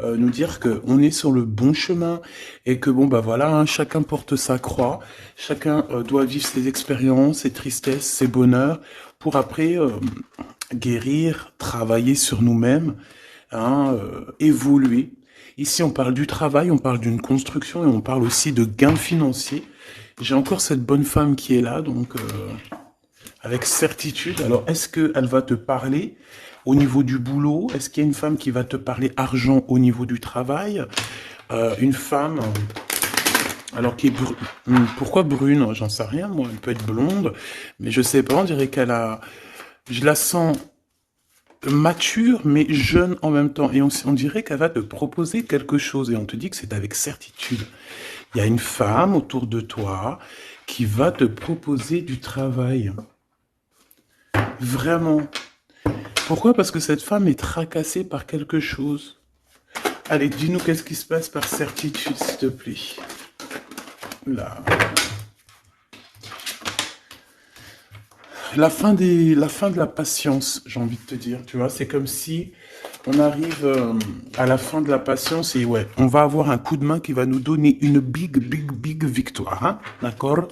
nous dire qu'on est sur le bon chemin et que bon bah voilà, hein, chacun porte sa croix, chacun doit vivre ses expériences, ses tristesses, ses bonheurs pour après guérir, travailler sur nous-mêmes, hein, évoluer. Ici, on parle du travail, on parle d'une construction et on parle aussi de gains financiers. J'ai encore cette bonne femme qui est là, donc avec certitude. Alors, est-ce qu'elle va te parler au niveau du boulot? Est-ce qu'il y a une femme qui va te parler argent au niveau du travail? Une femme, alors qui est pourquoi brune? J'en sais rien, moi. Elle peut être blonde, mais je sais pas. On dirait qu'elle a, je la sens mature mais jeune en même temps. Et on dirait qu'elle va te proposer quelque chose et on te dit que c'est avec certitude. Il y a une femme autour de toi qui va te proposer du travail. Vraiment. Pourquoi? Parce que cette femme est tracassée par quelque chose. Allez, dis-nous qu'est-ce qui se passe par certitude, s'il te plaît. Là. La fin de la patience, j'ai envie de te dire, tu vois, c'est comme si on arrive à la fin de la patience et ouais, on va avoir un coup de main qui va nous donner une big victoire, hein, d'accord?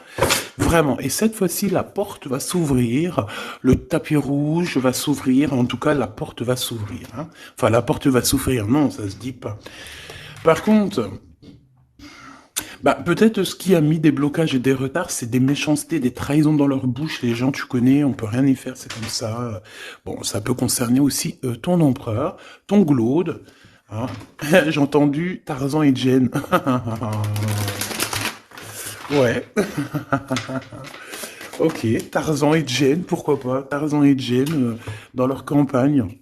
Vraiment. Et cette fois-ci, la porte va s'ouvrir, le tapis rouge va s'ouvrir, en tout cas, la porte va s'ouvrir, hein. Enfin, la porte va s'ouvrir, non, ça se dit pas. Par contre, bah, peut-être ce qui a mis des blocages et des retards, c'est des méchancetés, des trahisons dans leur bouche. Les gens, tu connais, on peut rien y faire, c'est comme ça. Bon, ça peut concerner aussi ton empereur, ton glaude. Hein. J'ai entendu Tarzan et Jane. Ouais. Ok, Tarzan et Jane, pourquoi pas? Tarzan et Jane dans leur campagne.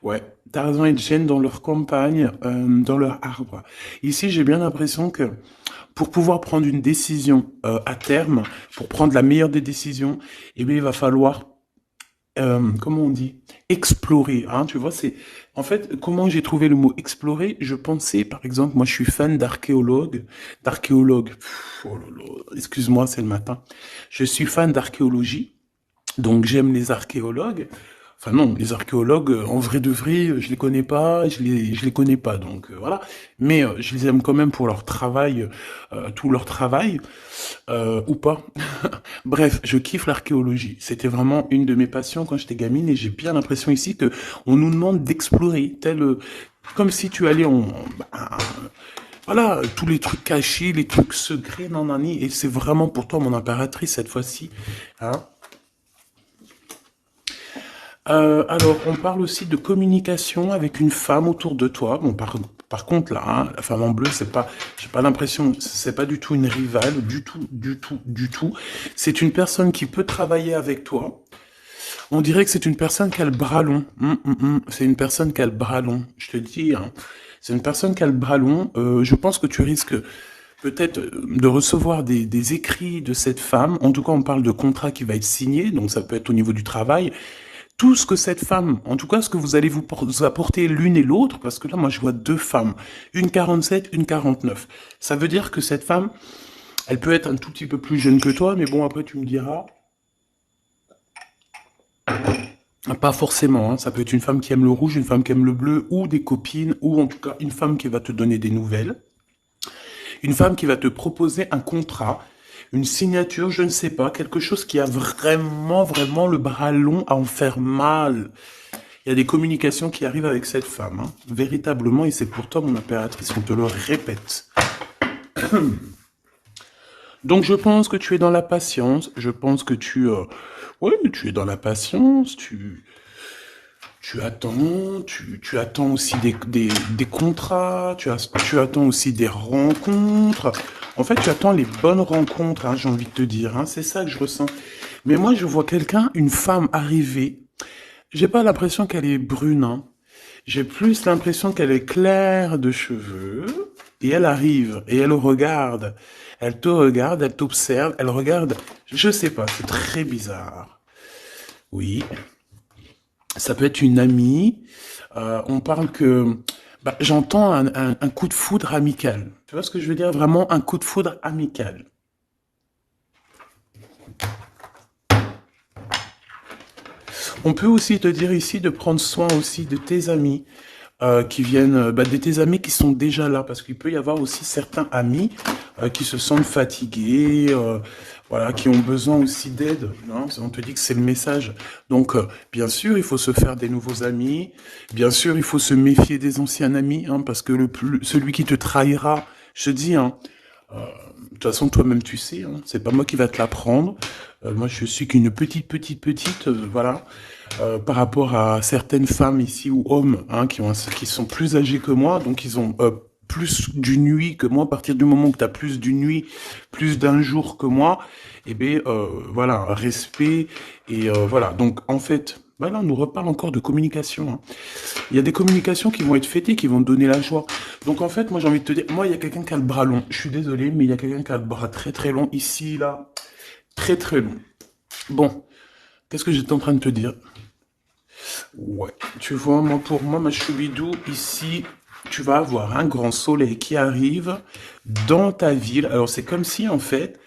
Ouais, Tarzan et Jane dans leur campagne, dans leur arbre. Ici, j'ai bien l'impression que pour pouvoir prendre une décision à terme, pour prendre la meilleure des décisions, eh bien, il va falloir, comment on dit, explorer. Hein, tu vois, c'est en fait comment j'ai trouvé le mot explorer. Je pensais, par exemple, moi, je suis fan d'archéologue. Oh là là, excuse-moi, c'est le matin. Je suis fan d'archéologie. Donc j'aime les archéologues. Enfin non, les archéologues, en vrai de vrai, je les connais pas, je les connais pas, donc voilà. Mais je les aime quand même pour leur travail, tout leur travail, ou pas. Bref, je kiffe l'archéologie. C'était vraiment une de mes passions quand j'étais gamine et j'ai bien l'impression ici que on nous demande d'explorer, tel, comme si tu allais bah, voilà, tous les trucs cachés, les trucs secrets, nanani, et c'est vraiment pour toi mon impératrice cette fois-ci, hein. Alors, on parle aussi de communication avec une femme autour de toi. Bon, par contre, là, hein, la femme en bleu, c'est pas, j'ai pas l'impression, c'est pas du tout une rivale, du tout. C'est une personne qui peut travailler avec toi. On dirait que c'est une personne qui a le bras long. C'est une personne qui a le bras long. Je te dis, hein. C'est une personne qui a le bras long. Je pense que tu risques peut-être de recevoir des écrits de cette femme. En tout cas, on parle de contrat qui va être signé, donc ça peut être au niveau du travail tout ce que cette femme, en tout cas ce que vous allez vous apporter l'une et l'autre, parce que là moi je vois deux femmes, une 47, une 49. Ça veut dire que cette femme, elle peut être un tout petit peu plus jeune que toi, mais bon après tu me diras, pas forcément, hein. Ça peut être une femme qui aime le rouge, une femme qui aime le bleu, ou des copines, ou en tout cas une femme qui va te donner des nouvelles, une femme qui va te proposer un contrat, une signature, je ne sais pas, quelque chose qui a vraiment le bras long à en faire mal. Il y a des communications qui arrivent avec cette femme, hein, véritablement, et c'est pour toi, mon impératrice, on te le répète. Donc, je pense que tu es dans la patience, je pense que ouais, tu es dans la patience, tu attends, tu attends aussi des contrats, tu attends aussi des rencontres. En fait, tu attends les bonnes rencontres, hein, j'ai envie de te dire, hein, c'est ça que je ressens. Mais moi, je vois quelqu'un, une femme arriver. J'ai pas l'impression qu'elle est brune, hein. J'ai plus l'impression qu'elle est claire de cheveux, et elle arrive, et elle regarde. Elle te regarde, elle t'observe, elle regarde. Je sais pas, c'est très bizarre. Oui, ça peut être une amie. On parle que... Bah, j'entends un coup de foudre amical. Tu vois ce que je veux dire? Vraiment un coup de foudre amical. On peut aussi te dire ici de prendre soin aussi de tes amis qui viennent, de tes amis qui sont déjà là, parce qu'il peut y avoir aussi certains amis qui se sentent fatigués, voilà, qui ont besoin aussi d'aide. Hein. On te dit que c'est le message. Donc, bien sûr, il faut se faire des nouveaux amis. Bien sûr, il faut se méfier des anciens amis, hein, parce que celui qui te trahira, je te dis, hein, de toute façon, toi-même, tu sais, hein, c'est pas moi qui va te l'apprendre. Moi, je suis qu'une petite, voilà, par rapport à certaines femmes ici ou hommes, hein, qui sont plus âgés que moi, donc ils ont plus d'une nuit que moi. À partir du moment où tu as plus d'une nuit, plus d'un jour que moi, eh bien, voilà, respect et voilà. Donc, en fait, voilà, on nous reparle encore de communication. Hein. Il y a des communications qui vont être fêtées, qui vont te donner la joie. Donc en fait, moi j'ai envie de te dire, moi il y a quelqu'un qui a le bras long. Je suis désolé, mais il y a quelqu'un qui a le bras très très long ici, là. Très très long. Bon, qu'est-ce que j'étais en train de te dire? Ouais, tu vois, moi pour moi, ma choubidou, ici, tu vas avoir un grand soleil qui arrive dans ta ville. Alors c'est comme si en fait,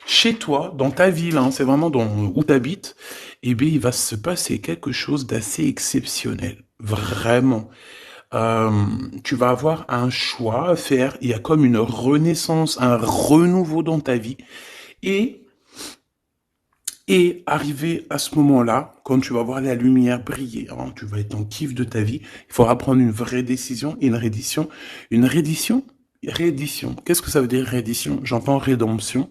chez toi, dans ta ville, hein, c'est vraiment où tu habites, eh bien il va se passer quelque chose d'assez exceptionnel. Vraiment. Euh, tu vas avoir un choix à faire. Il y a comme une renaissance, un renouveau dans ta vie. Et, et arrivé à ce moment-là, quand tu vas voir la lumière briller, hein, tu vas être en kiff de ta vie, il faudra prendre une vraie décision et une reddition. Une reddition? Réédition. Qu'est-ce que ça veut dire réédition? J'entends rédemption,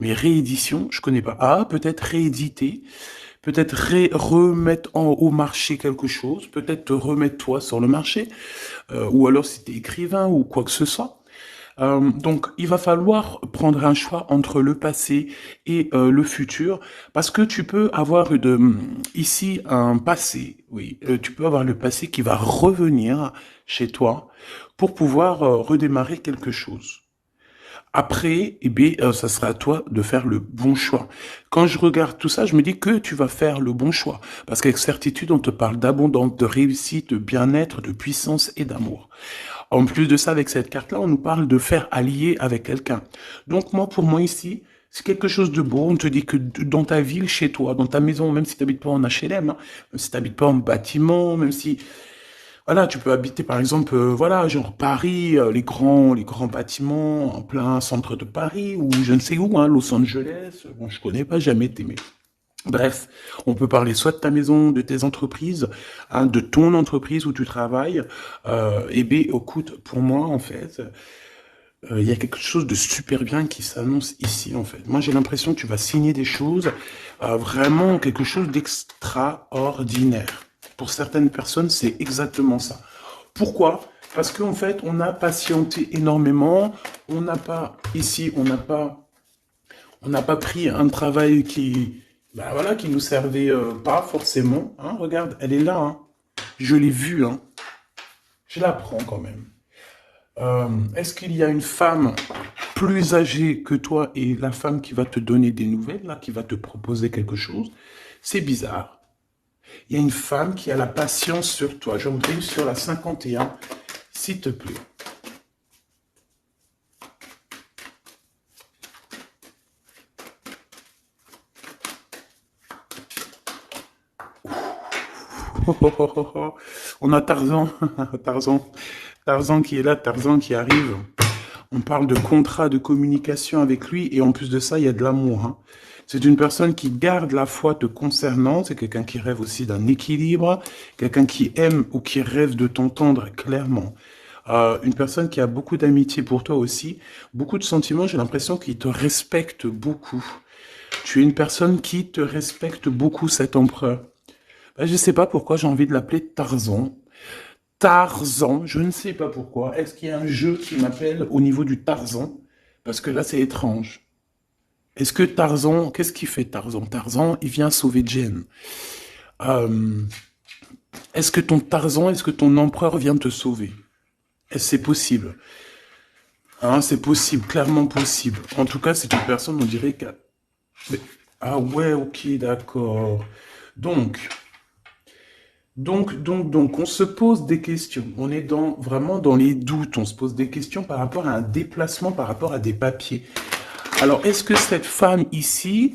mais réédition, je connais pas. Ah, peut-être rééditer, peut-être remettre au marché quelque chose, peut-être te remettre toi sur le marché, ou alors si t'es écrivain ou quoi que ce soit. Donc, il va falloir prendre un choix entre le passé et le futur, parce que tu peux avoir ici un passé, oui, tu peux avoir le passé qui va revenir chez toi pour pouvoir redémarrer quelque chose. Après, eh bien, ça sera à toi de faire le bon choix. Quand je regarde tout ça, je me dis que tu vas faire le bon choix. Parce qu'avec certitude, on te parle d'abondance, de réussite, de bien-être, de puissance et d'amour. En plus de ça, avec cette carte-là, on nous parle de faire allier avec quelqu'un. Donc moi, pour moi ici, c'est quelque chose de beau. On te dit que dans ta ville, chez toi, dans ta maison, même si tu n'habites pas en HLM, hein, même si tu n'habites pas en bâtiment, même si voilà, tu peux habiter par exemple, voilà, genre Paris, les grands bâtiments en plein centre de Paris ou je ne sais où, hein, Los Angeles. Bon, je connais pas, jamais été, mais bref, on peut parler soit de ta maison, de tes entreprises, hein, de ton entreprise où tu travailles. Eh bien, écoute, pour moi, en fait, il y a quelque chose de super bien qui s'annonce ici, en fait. Moi, j'ai l'impression que tu vas signer des choses, vraiment quelque chose d'extraordinaire. Pour certaines personnes, c'est exactement ça. Pourquoi? Parce qu'en fait, on a patienté énormément. On n'a pas, ici, on n'a pas pris un travail voilà, qui nous servait pas forcément. Hein, regarde, elle est là. Hein. Je l'ai vue. Hein. Je la prends quand même. Est-ce qu'il y a une femme plus âgée que toi et la femme qui va te donner des nouvelles, là, qui va te proposer quelque chose? C'est bizarre. Il y a une femme qui a la patience sur toi. Je voudrais sur la 51, s'il te plaît. On a Tarzan, Tarzan qui est là, Tarzan qui arrive. On parle de contrat de communication avec lui et en plus de ça, il y a de l'amour. Hein. C'est une personne qui garde la foi te concernant. C'est quelqu'un qui rêve aussi d'un équilibre, quelqu'un qui aime ou qui rêve de t'entendre clairement. Une personne qui a beaucoup d'amitié pour toi aussi, beaucoup de sentiments. J'ai l'impression qu'il te respecte beaucoup. Tu es une personne qui te respecte beaucoup, cet empereur. Ben, je ne sais pas pourquoi j'ai envie de l'appeler Tarzan. Tarzan, je ne sais pas pourquoi. Est-ce qu'il y a un jeu qui m'appelle au niveau du Tarzan? Parce que là, c'est étrange. Est-ce que Tarzan, qu'est-ce qu'il fait Tarzan? Tarzan, il vient sauver Jen. Euh, est-ce que ton Tarzan, est-ce que ton empereur vient te sauver? Est-ce que c'est possible? Hein, c'est possible, clairement possible. En tout cas, c'est une personne, on dirait qu'elle... Ah ouais, ok, d'accord. Donc, on se pose des questions. On est vraiment dans les doutes. On se pose des questions par rapport à un déplacement, par rapport à des papiers. Alors, est-ce que cette femme ici,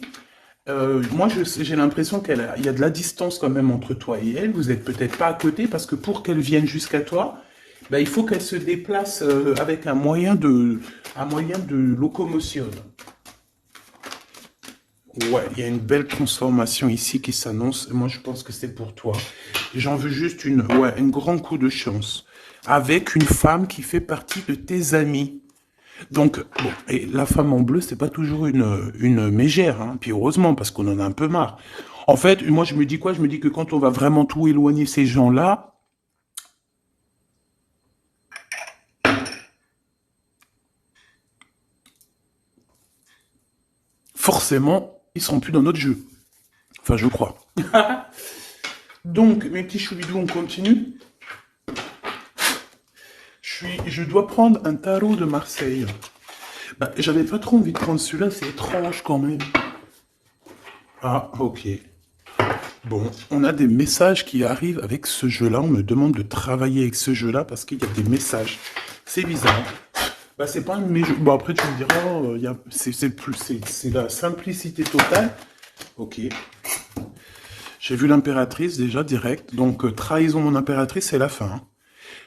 Moi, j'ai l'impression il y a de la distance quand même entre toi et elle. Vous n'êtes peut-être pas à côté parce que pour qu'elle vienne jusqu'à toi, ben, il faut qu'elle se déplace avec un moyen de locomotion. Ouais, il y a une belle transformation ici qui s'annonce. Moi, je pense que c'est pour toi. J'en veux juste ouais, un grand coup de chance. Avec une femme qui fait partie de tes amis. Donc, bon, et la femme en bleu, c'est pas toujours une mégère, hein. Puis heureusement, parce qu'on en a un peu marre. En fait, moi, je me dis quoi? Je me dis que quand on va vraiment tout éloigner ces gens-là, forcément, ils seront plus dans notre jeu. Enfin, je crois. Donc, mes petits choubidous, on continue. Je dois prendre un tarot de Marseille. Bah, j'avais pas trop envie de prendre celui-là, c'est étrange quand même. Ah, ok. Bon, on a des messages qui arrivent avec ce jeu-là. On me demande de travailler avec ce jeu-là parce qu'il y a des messages. C'est bizarre. Bah, c'est pas un de mes jeux. Bon, après, tu me diras, c'est la simplicité totale. Ok. J'ai vu l'impératrice déjà direct. Donc, trahison mon impératrice, c'est la fin, hein.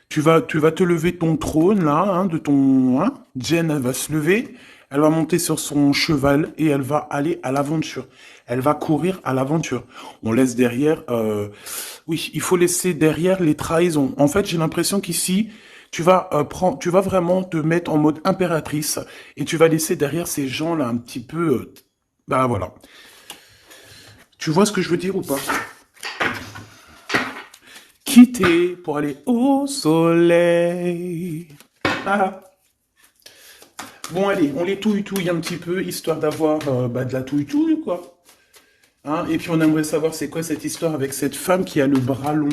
Tu vas te lever de ton trône, là, hein, de ton... Hein. Jen, elle va se lever, elle va monter sur son cheval et elle va aller à l'aventure. Elle va courir à l'aventure. On laisse derrière... Oui, il faut laisser derrière les trahisons. En fait, j'ai l'impression qu'ici, tu vas vraiment te mettre en mode impératrice et tu vas laisser derrière ces gens-là un petit peu... bah voilà. Tu vois ce que je veux dire ou pas? Quitter pour aller au soleil. Ah. Bon, allez, on les touille-touille un petit peu, histoire d'avoir de la touille-touille, quoi. Hein, et puis on aimerait savoir c'est quoi cette histoire avec cette femme qui a le bras long.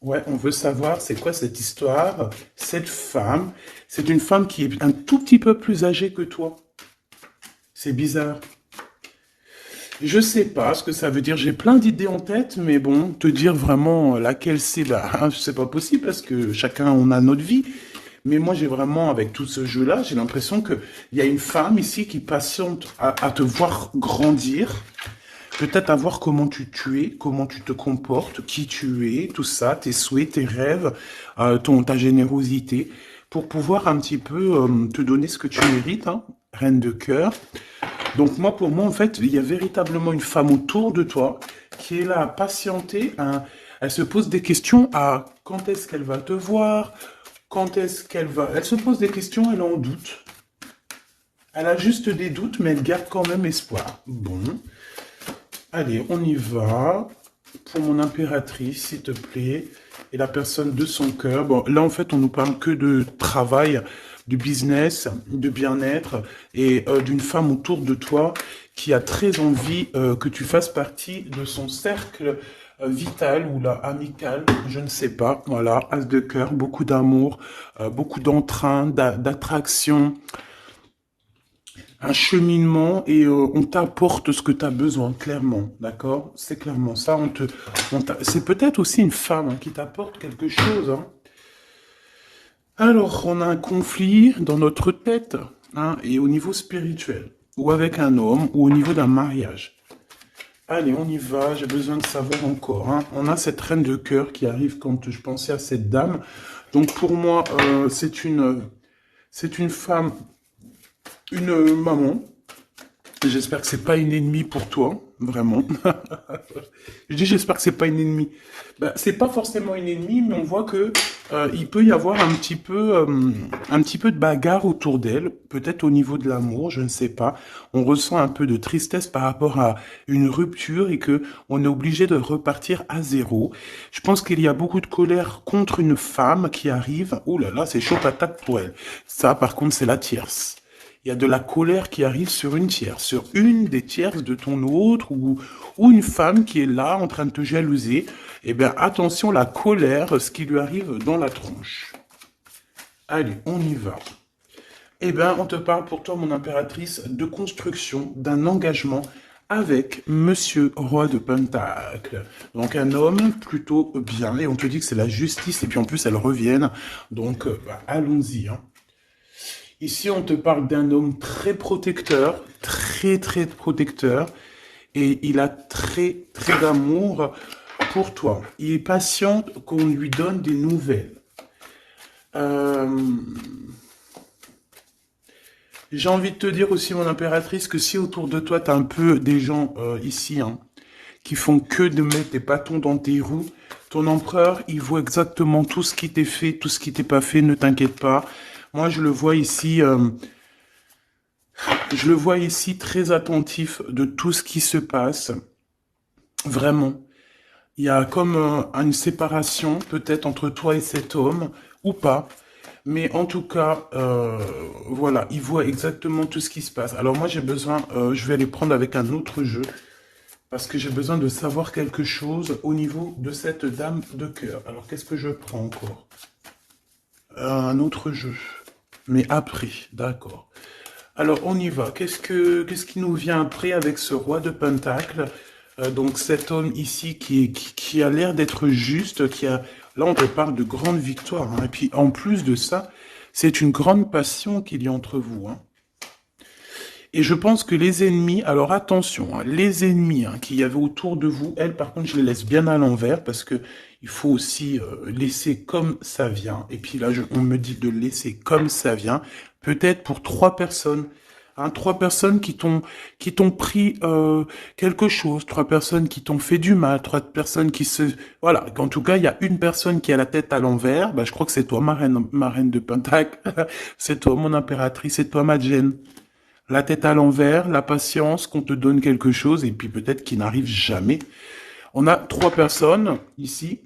Ouais, on veut savoir c'est quoi cette histoire. Cette femme, c'est une femme qui est un tout petit peu plus âgée que toi. C'est bizarre. Je sais pas ce que ça veut dire. J'ai plein d'idées en tête, mais bon, te dire vraiment laquelle c'est, bah, hein, c'est pas possible parce que chacun on a notre vie. Mais moi, j'ai vraiment, avec tout ce jeu-là, j'ai l'impression que il y a une femme ici qui patiente à te voir grandir, peut-être à voir comment tu es, comment tu te comportes, qui tu es, tout ça, tes souhaits, tes rêves, ta générosité, pour pouvoir un petit peu te donner ce que tu mérites, hein, reine de cœur. Donc moi, pour moi, en fait, il y a véritablement une femme autour de toi qui est là à patienter. Elle se pose des questions à quand est-ce qu'elle va te voir, quand est-ce qu'elle va... Elle se pose des questions, elle en doute. Elle a juste des doutes, mais elle garde quand même espoir. Bon, allez, on y va. Pour mon impératrice, s'il te plaît, et la personne de son cœur. Bon, là, en fait, on nous parle que de travail, de business, de bien-être, et d'une femme autour de toi qui a très envie que tu fasses partie de son cercle vital ou là, amical, je ne sais pas. Voilà, as de cœur, beaucoup d'amour, beaucoup d'entrain, d'attraction, un cheminement et on t'apporte ce que tu as besoin, clairement, d'accord? C'est clairement ça. C'est peut-être aussi une femme hein, qui t'apporte quelque chose. Hein. Alors, on a un conflit dans notre tête hein, et au niveau spirituel, ou avec un homme, ou au niveau d'un mariage. Allez, on y va, j'ai besoin de savoir encore. Hein. On a cette reine de cœur qui arrive quand je pensais à cette dame. Donc pour moi, c'est une femme, une maman. J'espère que c'est pas une ennemie pour toi, vraiment. Je dis j'espère que c'est pas une ennemie. Ben, c'est pas forcément une ennemie, mais on voit que il peut y avoir un petit peu de bagarre autour d'elle, peut-être au niveau de l'amour, je ne sais pas. On ressent un peu de tristesse par rapport à une rupture et que on est obligé de repartir à zéro. Je pense qu'il y a beaucoup de colère contre une femme qui arrive. Ouh là là, c'est chaud patate pour elle. Ça, par contre, c'est la tierce. Il y a de la colère qui arrive sur une tierce, sur une des tierces de ton autre, ou une femme qui est là en train de te jalouser. Eh bien, attention, la colère, ce qui lui arrive dans la tronche. Allez, on y va. Eh bien, on te parle pour toi, mon impératrice, de construction, d'un engagement avec Monsieur Roi de Pentacle. Donc, un homme plutôt bien, et on te dit que c'est la justice, et puis en plus, elle revienne. Donc, allons-y, hein. Ici, on te parle d'un homme très protecteur, très très protecteur, et il a très très d'amour pour toi. Il est patient qu'on lui donne des nouvelles. Euh, J'ai envie de te dire aussi, mon impératrice, que si autour de toi, tu as un peu des gens ici, hein, qui font que de mettre des bâtons dans tes roues, ton empereur, il voit exactement tout ce qui t'est fait, tout ce qui t'est pas fait, ne t'inquiète pas. Moi, je le vois ici très attentif de tout ce qui se passe. Vraiment. Il y a comme une séparation, peut-être, entre toi et cet homme, ou pas. Mais en tout cas, voilà, il voit exactement tout ce qui se passe. Alors moi, j'ai besoin, je vais aller prendre avec un autre jeu, parce que j'ai besoin de savoir quelque chose au niveau de cette dame de cœur. Alors, qu'est-ce que je prends encore? Un autre jeu. Mais après, d'accord. Alors, on y va. Qu'est-ce qui nous vient après avec ce roi de Pentacle? Donc, cet homme ici qui a l'air d'être juste, là, on te parle de grande victoire, hein. Et puis, en plus de ça, c'est une grande passion qu'il y a entre vous, hein. Et je pense que les ennemis, alors attention, hein, les ennemis qu'il y avait autour de vous, elles, par contre, je les laisse bien à l'envers parce que il faut aussi laisser comme ça vient. Et puis là, on me dit de laisser comme ça vient, peut-être pour 3 personnes. Hein, 3 personnes qui t'ont pris quelque chose, 3 personnes qui t'ont fait du mal, 3 personnes qui se... Voilà, en tout cas, il y a une personne qui a la tête à l'envers, bah, je crois que c'est toi, ma reine de Pentacle, c'est toi, mon impératrice, c'est toi, ma Gêne. La tête à l'envers, la patience, qu'on te donne quelque chose, et puis peut-être qu'il n'arrive jamais. On a 3 personnes ici.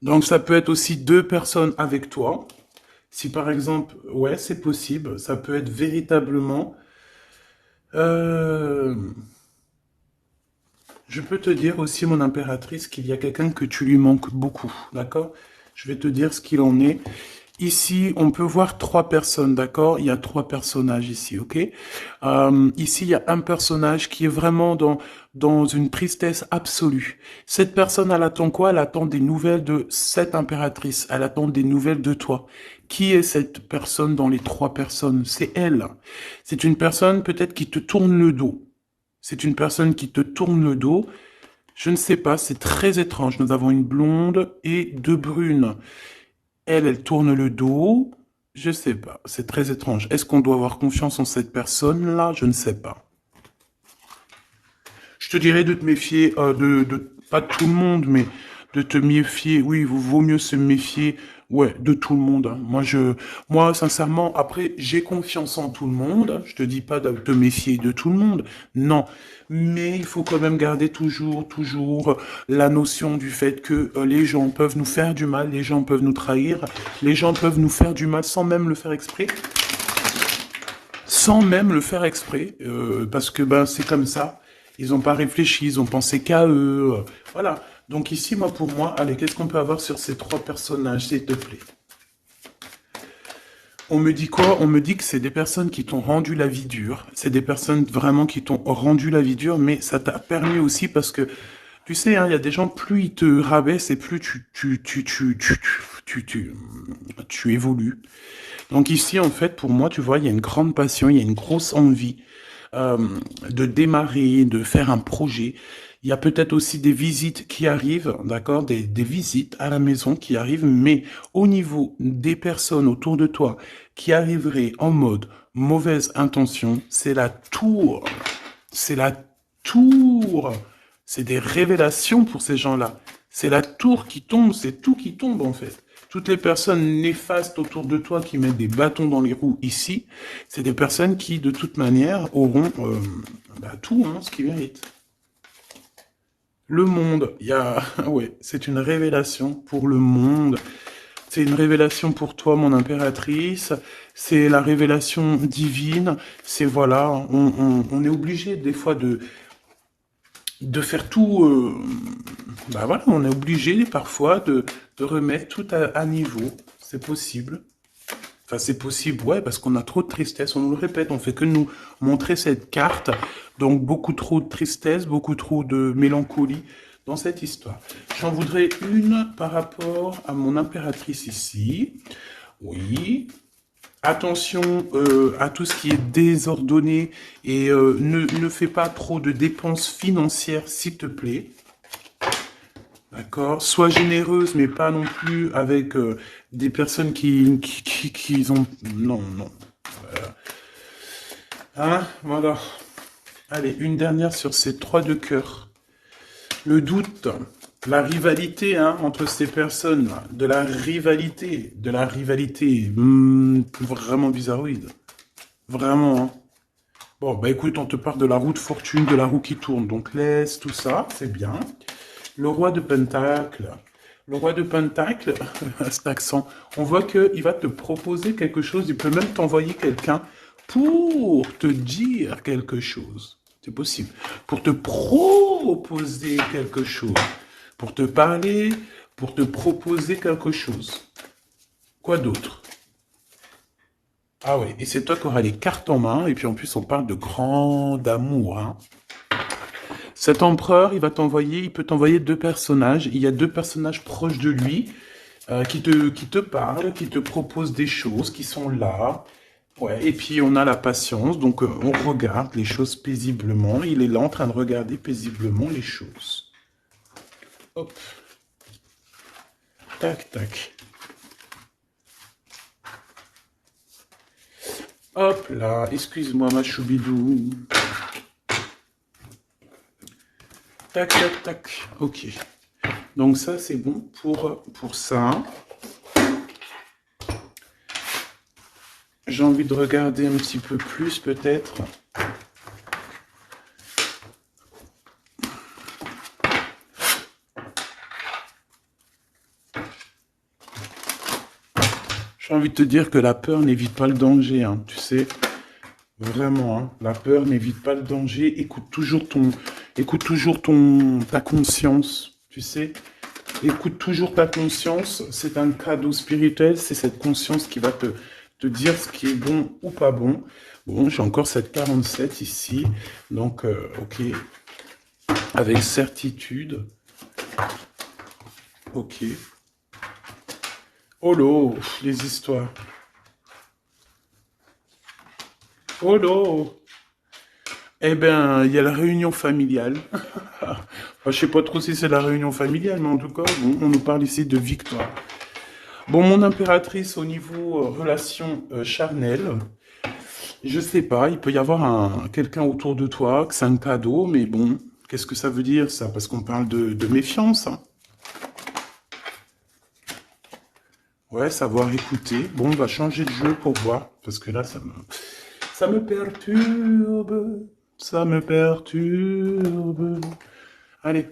Donc ça peut être aussi 2 personnes avec toi. Si par exemple, ouais, c'est possible, ça peut être véritablement... euh, je peux te dire aussi, mon impératrice, qu'il y a quelqu'un que tu lui manques beaucoup, d'accord? Je vais te dire ce qu'il en est. Ici, on peut voir 3 personnes, d'accord? Il y a 3 personnages ici, ok? Ici, il y a un personnage qui est vraiment dans une tristesse absolue. Cette personne, elle attend quoi? Elle attend des nouvelles de cette impératrice. Elle attend des nouvelles de toi. Qui est cette personne dans les 3 personnes? C'est elle. C'est une personne peut-être qui te tourne le dos. C'est une personne qui te tourne le dos. Je ne sais pas, c'est très étrange. Nous avons une blonde et 2 brunes. Elle tourne le dos. Je sais pas, c'est très étrange. Est-ce qu'on doit avoir confiance en cette personne-là? Je ne sais pas. Je te dirais de te méfier, pas de tout le monde, mais de te méfier. Oui, il vaut mieux se méfier, ouais, de tout le monde, hein. Moi, sincèrement, après, j'ai confiance en tout le monde. Je te dis pas de te méfier de tout le monde, non. Mais il faut quand même garder toujours la notion du fait que les gens peuvent nous faire du mal, les gens peuvent nous trahir, les gens peuvent nous faire du mal sans même le faire exprès. Sans même le faire exprès, parce que ben c'est comme ça. Ils n'ont pas réfléchi, ils ont pensé qu'à eux. Voilà. Donc ici, moi, pour moi, allez, qu'est-ce qu'on peut avoir sur ces 3 personnages, s'il te plaît? On me dit quoi? On me dit que c'est des personnes qui t'ont rendu la vie dure. C'est des personnes vraiment qui t'ont rendu la vie dure, mais ça t'a permis aussi parce que, tu sais, hein, il y a des gens, plus ils te rabaissent et plus tu évolues. Donc ici, en fait, pour moi, tu vois, il y a une grande passion, il y a une grosse envie euh, de démarrer, de faire un projet. Il y a peut-être aussi des visites qui arrivent, d'accord, des visites à la maison qui arrivent, mais au niveau des personnes autour de toi qui arriveraient en mode mauvaise intention, c'est la tour. C'est la tour. C'est des révélations pour ces gens-là. C'est la tour qui tombe, c'est tout qui tombe en fait. Toutes les personnes néfastes autour de toi qui mettent des bâtons dans les roues ici, c'est des personnes qui, de toute manière, auront tout, hein, ce qu'ils méritent. Le monde, il y a, ouais, c'est une révélation pour le monde. C'est une révélation pour toi, mon impératrice. C'est la révélation divine. C'est voilà, on est obligé des fois de faire tout. Bah voilà, on est obligé parfois de remettre tout à niveau. C'est possible. Enfin, c'est possible, ouais, parce qu'on a trop de tristesse. On nous le répète, on fait que nous montrer cette carte. Donc, beaucoup trop de tristesse, beaucoup trop de mélancolie dans cette histoire. J'en voudrais une par rapport à mon impératrice ici. Oui. Attention à tout ce qui est désordonné et ne fais pas trop de dépenses financières, s'il te plaît. D'accord? Sois généreuse, mais pas non plus avec des personnes qui ont... Non, non. Hein? Voilà. Allez, une dernière sur ces 3 de cœur. Le doute, la rivalité entre ces personnes, de la rivalité vraiment bizarroïde. Vraiment. Hein. Bon, bah écoute, on te parle de la roue de fortune, de la roue qui tourne, donc laisse tout ça, c'est bien. Le roi de Pentacle. Le roi de Pentacle, à cet accent, on voit qu'il va te proposer quelque chose, il peut même t'envoyer quelqu'un pour te dire quelque chose. C'est possible. Pour te proposer quelque chose. Pour te parler, pour te proposer quelque chose. Quoi d'autre? Ah oui, et c'est toi qui auras les cartes en main, et puis en plus on parle de grand amour. Hein. Cet empereur, il peut t'envoyer 2 personnages. Il y a 2 personnages proches de lui qui te parlent, qui te proposent des choses, qui sont là. Ouais, et puis on a la patience, donc on regarde les choses paisiblement. Il est là en train de regarder paisiblement les choses. Hop. Tac, tac. Hop là, excuse-moi ma choubidou. Tac, tac, tac. Ok. Donc ça, c'est bon pour ça. J'ai envie de regarder un petit peu plus, peut-être. J'ai envie de te dire que la peur n'évite pas le danger, hein, tu sais. Vraiment, hein, la peur n'évite pas le danger. Écoute toujours ta conscience, tu sais. Écoute toujours ta conscience. C'est un cadeau spirituel. C'est cette conscience qui va te dire ce qui est bon ou pas bon. Bon, j'ai encore cette 47 ici. Donc, ok. Avec certitude. Ok. Oh là, les histoires. Oh là. Eh ben, il y a la réunion familiale. Enfin, je sais pas trop si c'est la réunion familiale, mais en tout cas, bon, on nous parle ici de victoire. Bon, mon impératrice, au niveau relation charnelle, je sais pas, il peut y avoir quelqu'un autour de toi, que c'est un cadeau, mais bon, qu'est-ce que ça veut dire ça? Parce qu'on parle de méfiance. Hein. Ouais, savoir écouter. Bon, on va changer de jeu pour voir, parce que là, ça me perturbe. Ça me perturbe. Allez,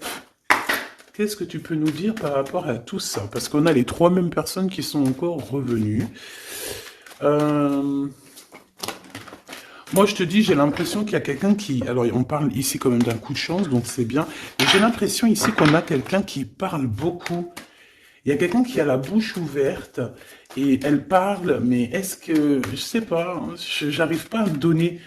qu'est-ce que tu peux nous dire par rapport à tout ça? Parce qu'on a les 3 mêmes personnes qui sont encore revenues. Moi, je te dis, j'ai l'impression qu'il y a quelqu'un qui... Alors, on parle ici quand même d'un coup de chance, donc c'est bien. Mais j'ai l'impression ici qu'on a quelqu'un qui parle beaucoup. Il y a quelqu'un qui a la bouche ouverte et elle parle, mais est-ce que... Je sais pas, hein, j'arrive pas à me donner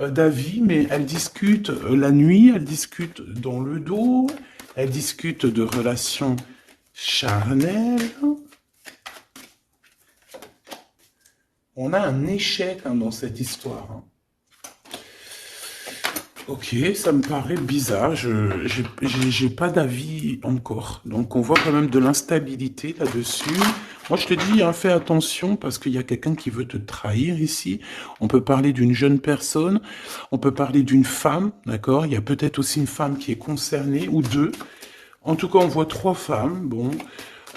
d'avis, mais elle discute la nuit, elle discute dans le dos, elle discute de relations charnelles. On a un échec hein, dans cette histoire. Hein. Ok, ça me paraît bizarre, j'ai pas d'avis encore. Donc on voit quand même de l'instabilité là-dessus. Moi je te dis, hein, fais attention parce qu'il y a quelqu'un qui veut te trahir ici. On peut parler d'une jeune personne, on peut parler d'une femme, d'accord? Il y a peut-être aussi une femme qui est concernée, ou 2. En tout cas, on voit 3 femmes, bon.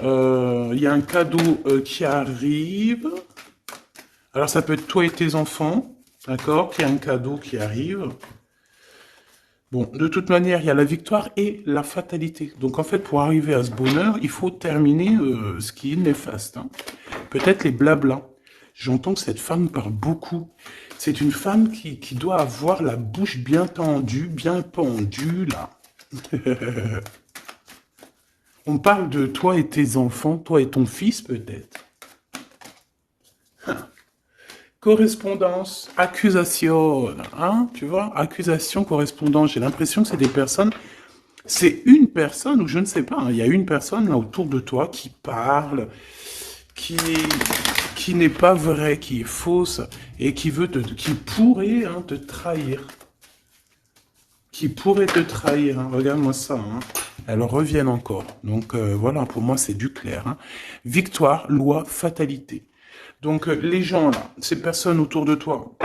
Il y a un cadeau qui arrive. Alors ça peut être toi et tes enfants, d'accord? Il y a un cadeau qui arrive. Bon, de toute manière, il y a la victoire et la fatalité. Donc en fait, pour arriver à ce bonheur, il faut terminer ce qui est néfaste. Hein. Peut-être les blablas. J'entends que cette femme parle beaucoup. C'est une femme qui doit avoir la bouche bien tendue, bien pendue, là. On parle de toi et tes enfants, toi et ton fils peut-être. Correspondance, accusation, hein, tu vois, accusation, correspondance. J'ai l'impression que c'est des personnes, c'est une personne, ou je ne sais pas, hein, il y a une personne là autour de toi qui parle, qui, qui n'est pas vraie, qui est fausse, et qui pourrait hein, te trahir. Qui pourrait te trahir, hein. Regarde-moi ça, hein. Elles reviennent encore. Donc voilà, pour moi, c'est du clair, hein. Victoire, loi, fatalité. Donc les gens là, ces personnes autour de toi,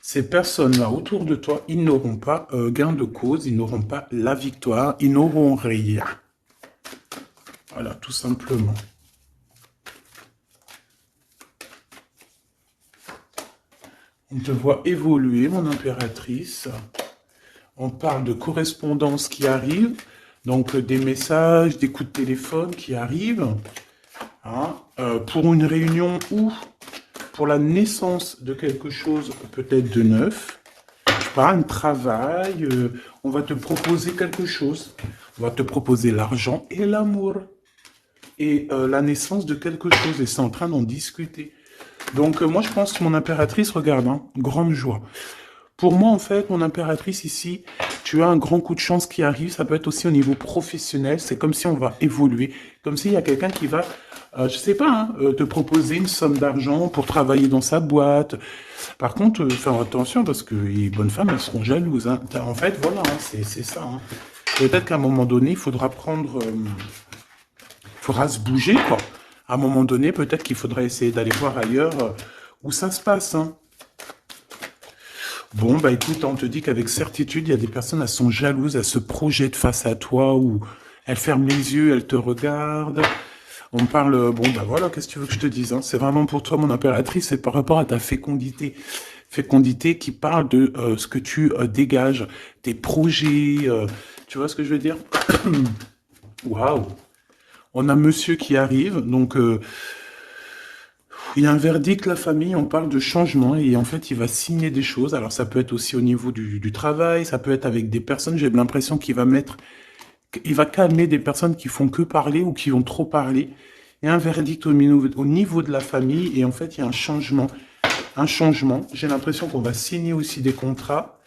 ces personnes-là autour de toi, ils n'auront pas gain de cause, ils n'auront pas la victoire, ils n'auront rien. Voilà, tout simplement. On te voit évoluer, mon impératrice. On parle de correspondance qui arrive, donc des messages, des coups de téléphone qui arrivent, hein, pour une réunion ou pour la naissance de quelque chose peut-être de neuf. Je parle un travail, on va te proposer quelque chose. On va te proposer l'argent et l'amour. Et la naissance de quelque chose. Et c'est en train d'en discuter. Donc moi je pense que mon impératrice, regarde, hein, grande joie. Pour moi, en fait, mon impératrice ici, tu as un grand coup de chance qui arrive. Ça peut être aussi au niveau professionnel. C'est comme si on va évoluer. Comme s'il y a quelqu'un qui va, je sais pas, hein, te proposer une somme d'argent pour travailler dans sa boîte. Par contre, fais attention parce que les bonnes femmes, elles seront jalouses, hein. En fait, voilà, hein, c'est ça, hein. Peut-être qu'à un moment donné, il faudra prendre... il faudra se bouger, quoi. À un moment donné, peut-être qu'il faudra essayer d'aller voir ailleurs où ça se passe, hein. Bon, bah écoute, on te dit qu'avec certitude, il y a des personnes, elles sont jalouses, elles se projettent face à toi, ou elles ferment les yeux, elles te regardent. On parle, bon, bah voilà, qu'est-ce que tu veux que je te dise, hein? C'est vraiment pour toi, mon impératrice, c'est par rapport à ta fécondité. Fécondité qui parle de ce que tu dégages, tes projets, tu vois ce que je veux dire? Waouh! On a monsieur qui arrive, donc... il y a un verdict, la famille, on parle de changement et en fait, il va signer des choses. Alors, ça peut être aussi au niveau du travail, ça peut être avec des personnes. J'ai l'impression il va calmer des personnes qui font que parler ou qui ont trop parlé. Il y a un verdict au niveau de la famille et en fait, il y a un changement. Un changement. J'ai l'impression qu'on va signer aussi des contrats.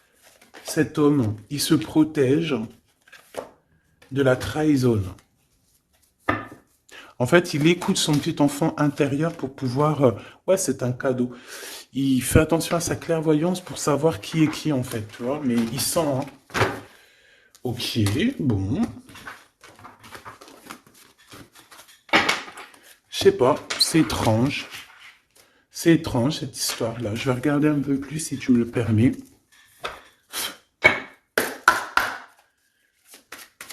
Cet homme, il se protège de la trahison. En fait, il écoute son petit enfant intérieur pour pouvoir... ouais, c'est un cadeau. Il fait attention à sa clairvoyance pour savoir qui est qui, en fait, tu vois. Mais il sent, hein. Ok, bon. Je sais pas, c'est étrange. C'est étrange, cette histoire-là. Je vais regarder un peu plus, si tu me le permets.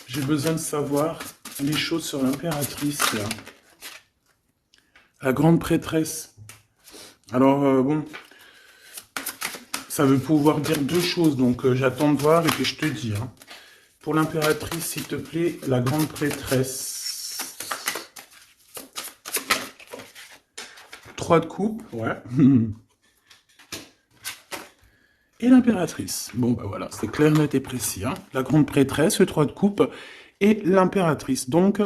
J'ai besoin de savoir les choses sur l'impératrice, là. La grande prêtresse. Alors, bon, ça veut pouvoir dire deux choses, donc j'attends de voir et puis je te dis. Hein. Pour l'impératrice, s'il te plaît, la grande prêtresse. 3 de coupe, ouais. Et l'impératrice. Bon, ben voilà, c'est clair, net et précis. Hein. La grande prêtresse, le 3 de coupe et l'impératrice. Donc,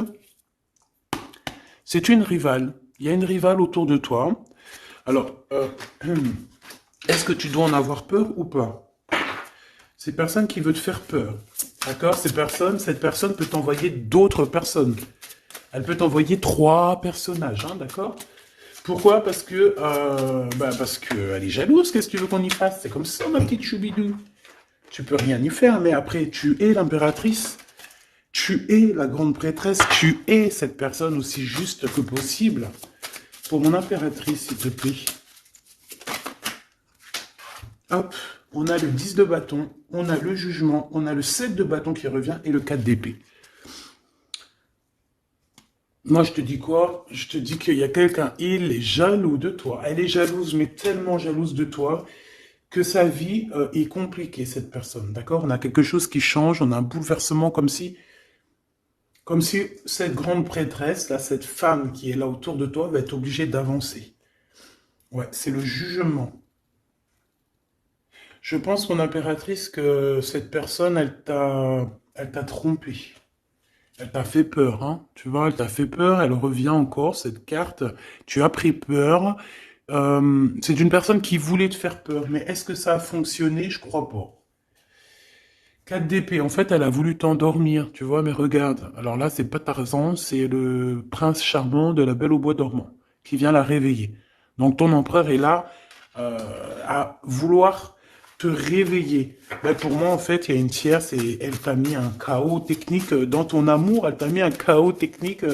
c'est une rivale. Il y a une rivale autour de toi. Alors, est-ce que tu dois en avoir peur ou pas? Ces personnes qui veulent te faire peur. D'accord? Cette personne peut t'envoyer d'autres personnes. Elle peut t'envoyer 3 personnages, hein, d'accord? Pourquoi? Parce que elle est jalouse. Qu'est-ce que tu veux qu'on y fasse? C'est comme ça, ma petite choubidou. Tu peux rien y faire, mais après, tu es l'impératrice. Tu es la grande prêtresse. Tu es cette personne aussi juste que possible. Pour mon impératrice, s'il te plaît. Hop, on a le 10 de bâton, on a le jugement, on a le 7 de bâton qui revient et le 4 d'épée. Moi, je te dis quoi? Je te dis qu'il y a quelqu'un, il est jaloux de toi. Elle est jalouse, mais tellement jalouse de toi que sa vie est compliquée, cette personne. D'accord? On a quelque chose qui change, on a un bouleversement comme si cette grande prêtresse, là, cette femme qui est là autour de toi, va être obligée d'avancer. Ouais, c'est le jugement. Je pense, mon impératrice, que cette personne, elle t'a trompé. Elle t'a fait peur, hein. Tu vois, elle t'a fait peur, elle revient encore, cette carte. Tu as pris peur. C'est une personne qui voulait te faire peur, mais est-ce que ça a fonctionné? Je crois pas. 4 d'épée, en fait, elle a voulu t'endormir, tu vois, mais regarde. Alors là, c'est pas Tarzan, c'est le prince charmant de la Belle au bois dormant, qui vient la réveiller. Donc ton empereur est là à vouloir te réveiller. Ben, pour moi, en fait, il y a une tierce et elle t'a mis un chaos technique dans ton amour, elle t'a mis un chaos technique,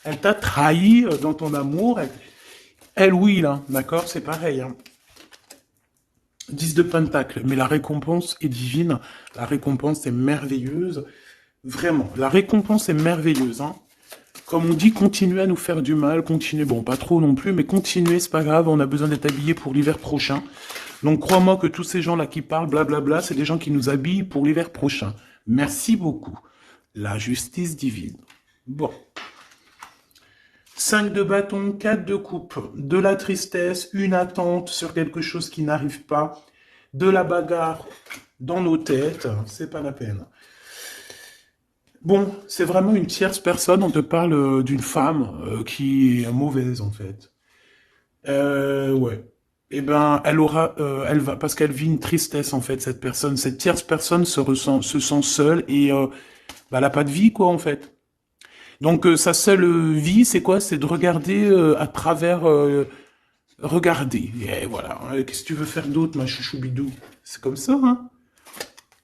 elle t'a trahi dans ton amour. Elle, oui, là, d'accord, c'est pareil, hein. 10 de pentacle, mais la récompense est divine, la récompense est merveilleuse, vraiment, la récompense est merveilleuse, hein. Comme on dit, continuez à nous faire du mal, continuez, bon, pas trop non plus, mais continuez, c'est pas grave, on a besoin d'être habillés pour l'hiver prochain. Donc crois-moi que tous ces gens-là qui parlent, blablabla, c'est des gens qui nous habillent pour l'hiver prochain. Merci beaucoup. La justice divine. Bon. 5 de bâton, 4 de coupe, de la tristesse, une attente sur quelque chose qui n'arrive pas, de la bagarre dans nos têtes, c'est pas la peine. Bon, c'est vraiment une tierce personne, on te parle d'une femme qui est mauvaise en fait. Ouais. Eh ben, elle va, parce qu'elle vit une tristesse en fait, cette personne, cette tierce personne se sent seule et bah, elle a pas de vie quoi en fait. Donc sa seule vie, c'est quoi? C'est de regarder à travers, regarder. Et voilà. Qu'est-ce que tu veux faire d'autre, ma chouchoubidou? C'est comme ça, hein.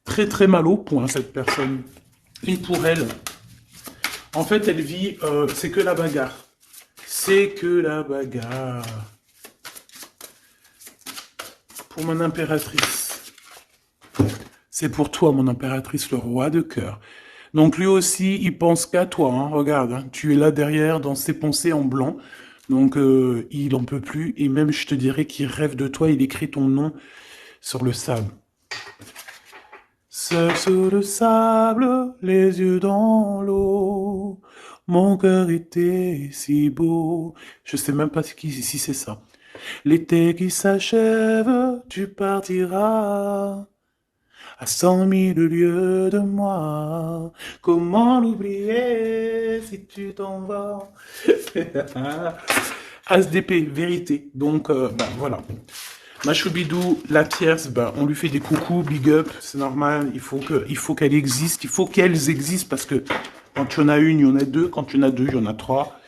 Très très mal au point cette personne. Une pour elle. En fait, elle vit, c'est que la bagarre. C'est que la bagarre. Pour mon impératrice. C'est pour toi, mon impératrice, le roi de cœur. Donc lui aussi, il pense qu'à toi, hein. Regarde, hein, tu es là derrière dans ses pensées en blanc. Donc il en peut plus. Et même, je te dirais qu'il rêve de toi. Il écrit ton nom sur le sable. Seul sur le sable, les yeux dans l'eau. Mon cœur était si beau. Je sais même pas si c'est ça. L'été qui s'achève, tu partiras. À 100 000 lieues de moi, comment l'oublier si tu t'en vas? As d'épée, vérité. Donc, bah, voilà. Machoubidou, la tierce, bah, on lui fait des coucous, big up, c'est normal. Il faut qu'elle existe, il faut qu'elles existent parce que quand tu en as une, il y en a deux. Quand tu en as deux, il y en a trois.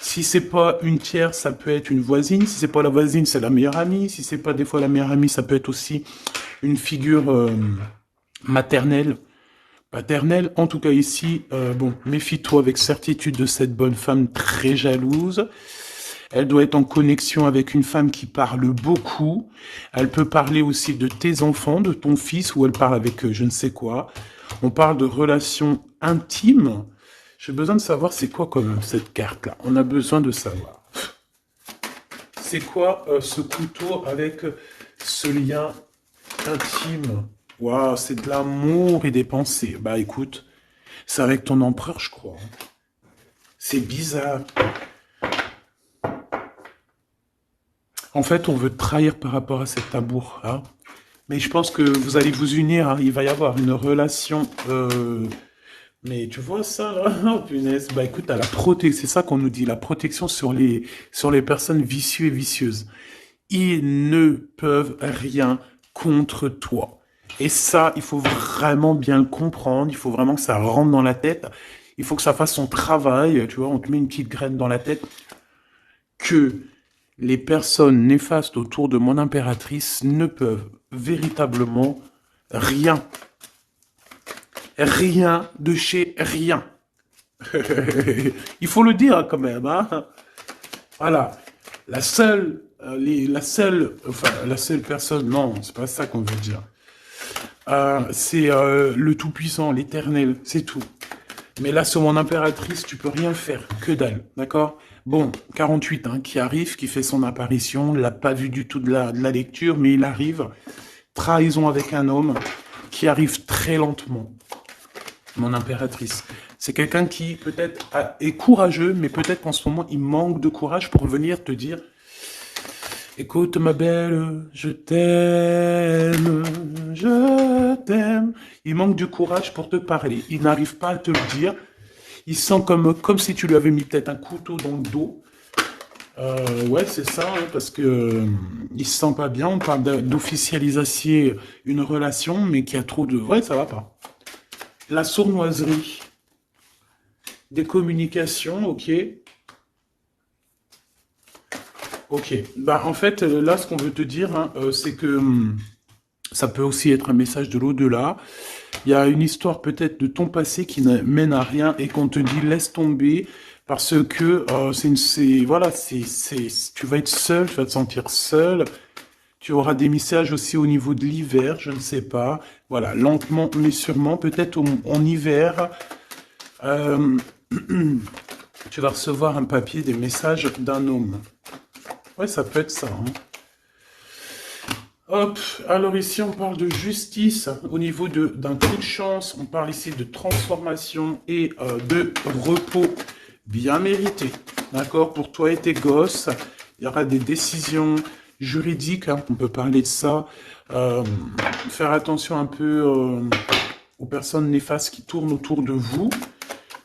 Si c'est pas une tierce, ça peut être une voisine. Si c'est pas la voisine, c'est la meilleure amie. Si c'est pas des fois la meilleure amie, ça peut être aussi une figure maternelle, paternelle. En tout cas ici, bon, méfie-toi avec certitude de cette bonne femme très jalouse. Elle doit être en connexion avec une femme qui parle beaucoup. Elle peut parler aussi de tes enfants, de ton fils, ou elle parle avec je ne sais quoi. On parle de relations intimes. J'ai besoin de savoir c'est quoi comme cette carte-là. On a besoin de savoir. C'est quoi ce couteau avec ce lien intime? Waouh, c'est de l'amour et des pensées. Bah écoute, c'est avec ton empereur, je crois. C'est bizarre. En fait, on veut te trahir par rapport à cet amour, hein. Mais je pense que vous allez vous unir, hein. Il va y avoir une relation. Mais tu vois ça, là? Oh, punaise. Bah écoute, à la protection, c'est ça qu'on nous dit, la protection sur les personnes vicieuses et vicieuses. Ils ne peuvent rien contre toi. Et ça, il faut vraiment bien le comprendre, il faut vraiment que ça rentre dans la tête, il faut que ça fasse son travail, tu vois, on te met une petite graine dans la tête, que les personnes néfastes autour de mon impératrice ne peuvent véritablement rien. Rien de chez rien. Il faut le dire quand même, hein. Voilà. La seule personne, non, c'est pas ça qu'on veut dire. C'est le Tout-Puissant, l'Éternel, c'est tout. Mais là, sur mon impératrice, tu peux rien faire, que dalle, d'accord? Bon, 48, hein, qui arrive, qui fait son apparition, l'a pas vu du tout de la lecture, mais il arrive. Trahison avec un homme qui arrive très lentement. Mon impératrice. C'est quelqu'un qui peut-être est courageux, mais peut-être qu'en ce moment, il manque de courage pour venir te dire « Écoute ma belle, je t'aime, je t'aime ». Il manque du courage pour te parler. Il n'arrive pas à te le dire. Il sent comme si tu lui avais mis peut-être un couteau dans le dos. Ouais, c'est ça, hein, parce que il se sent pas bien. On parle d'officialiser une relation, mais qui a trop de... Ouais, ça va pas. La sournoiserie. Des communications, ok. Ok. Bah, en fait, là, ce qu'on veut te dire, hein, c'est que ça peut aussi être un message de l'au-delà. Il y a une histoire peut-être de ton passé qui ne mène à rien et qu'on te dit laisse tomber parce que voilà, tu vas être seul, tu vas te sentir seul. Tu auras des messages aussi au niveau de l'hiver, je ne sais pas. Voilà, lentement mais sûrement, peut-être en hiver, euh, tu vas recevoir un papier, des messages d'un homme. Ouais, ça peut être ça, hein. Hop, alors ici on parle de justice au niveau d'un coup de chance, on parle ici de transformation et de repos bien mérité. D'accord? Pour toi et tes gosses, il y aura des décisions juridiques, hein, on peut parler de ça. Euh, Faire attention un peu aux personnes néfastes qui tournent autour de vous.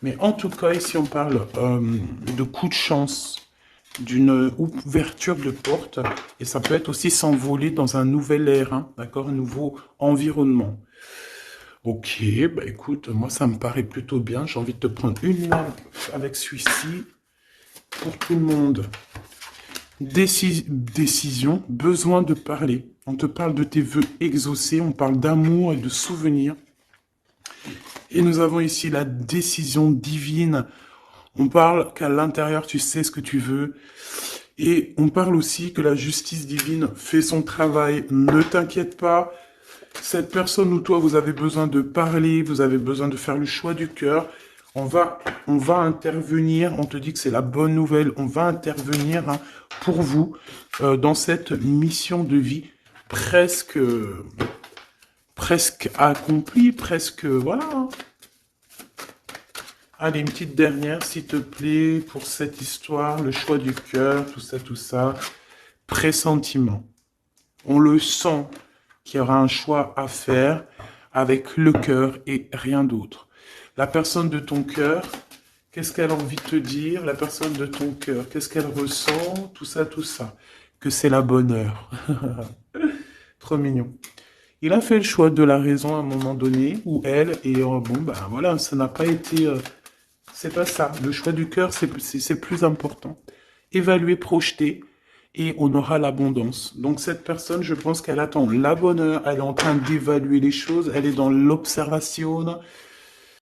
Mais en tout cas, ici on parle de coup de chance, d'une ouverture de porte, et ça peut être aussi s'envoler dans un nouvel air, hein, d'accord, un nouveau environnement. Ok, bah écoute, moi ça me paraît plutôt bien. J'ai envie de te prendre une lampe avec celui-ci pour tout le monde. Décision, besoin de parler. On te parle de tes vœux exaucés, on parle d'amour et de souvenirs. Et nous avons ici la décision divine. On parle qu'à l'intérieur, tu sais ce que tu veux. Et on parle aussi que la justice divine fait son travail. Ne t'inquiète pas. Cette personne ou toi, vous avez besoin de parler, vous avez besoin de faire le choix du cœur. On va intervenir. On te dit que c'est la bonne nouvelle. On va intervenir, hein, pour vous dans cette mission de vie presque, presque accomplie, presque, voilà, hein. Allez, une petite dernière, s'il te plaît, pour cette histoire, le choix du cœur, tout ça, tout ça. Pressentiment. On le sent qu'il y aura un choix à faire avec le cœur et rien d'autre. La personne de ton cœur, qu'est-ce qu'elle a envie de te dire? La personne de ton cœur, qu'est-ce qu'elle ressent? Tout ça, tout ça. Que c'est la bonne heure. Trop mignon. Il a fait le choix de la raison à un moment donné, ou elle, et bon, ben voilà, ça n'a pas été... c'est pas ça. Le choix du cœur, c'est plus important. Évaluer, projeter, et on aura l'abondance. Donc cette personne, je pense qu'elle attend la bonne heure, elle est en train d'évaluer les choses, elle est dans l'observation,